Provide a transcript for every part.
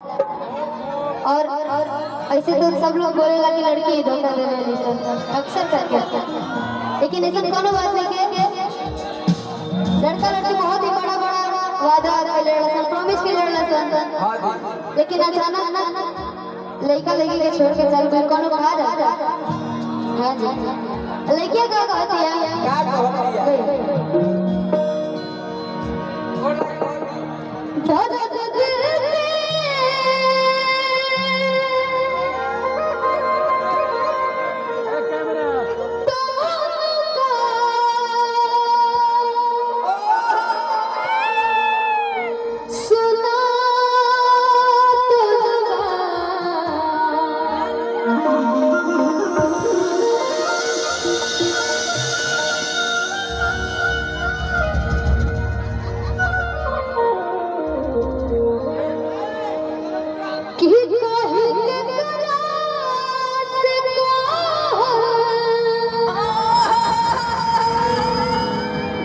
और ऐसे तो सब लोग बोलेगा कि लड़की ही धोखा दे रही है अक्सर करके, लेकिन ऐसा कोनो बात नहीं है। लड़का लड़की बहुत ही बड़ा बड़ा वादा के लड़का प्रॉमिस के लड़का, लेकिन अचानक लड़का लड़की के छोड़ के चल गए कोनो कहा जाता। हां जी, लड़कियां क्या कहती है, क्या कहती है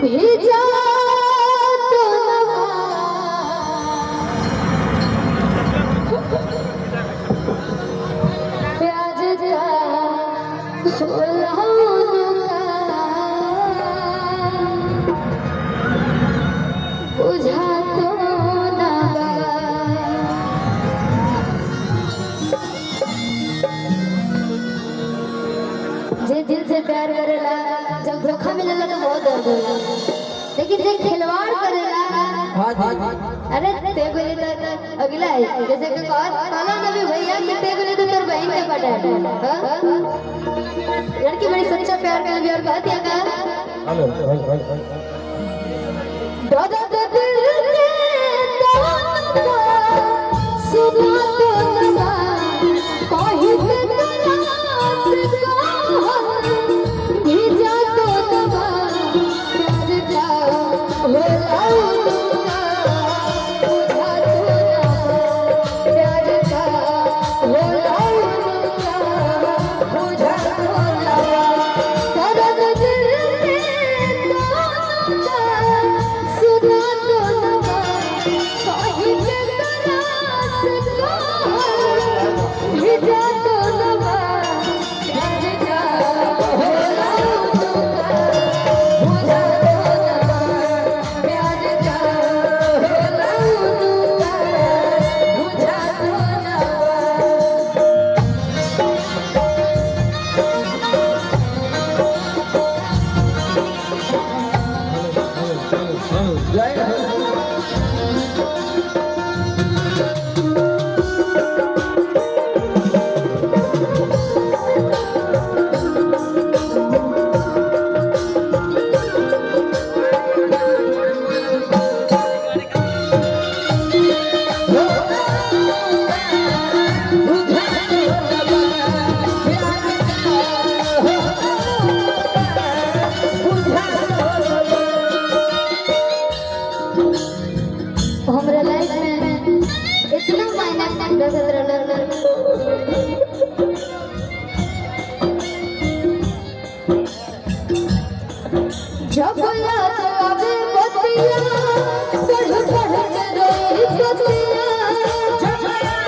भेजा प्याज बुझा तो जे दिल से प्यार करेला जब धोखा मिलेला तो बहुत दर्द होला, लेकिन जे खिलवाड़ करेला अरे ते बोले तो अगला है जैसे कि काला नबी भैया कि ते बोले तो तेरे बहन के पटा हां लड़की बड़ी सच्चा प्यार कर भी और बात है का हेलो दादा दे दिल के तो सुना तो नवा कोई तेरा से जब याद आवे बतिया पढ़ पढ़ के रोई बतिया जब याद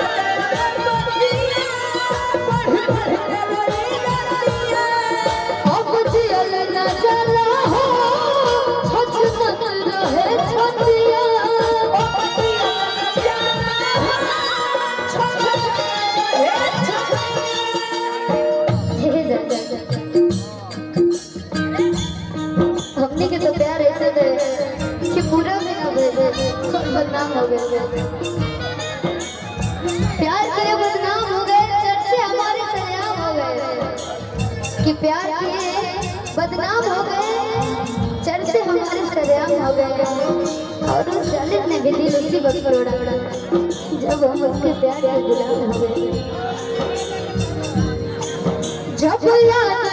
आवे बतिया पढ़ पढ़ के रोई बतिया अब जियल न चला हो छछ मत रहे छतिया अब जियल न चला हो छछ रहे छतिया हमने के तो प्यार ऐसे दे कि पूरा भी ना भेजे सब बदनाम हो गए। प्यार के बदनाम हो गए, चर्चे हमारे सरेआम हो गए कि प्यार के बदनाम हो गए, चर्चे हमारे सरेआम हो गए। और उस जालिम ने भी दिल उसी वक्त तोड़ा जब हम उसके प्यार के गुलाम हो गए। जब याद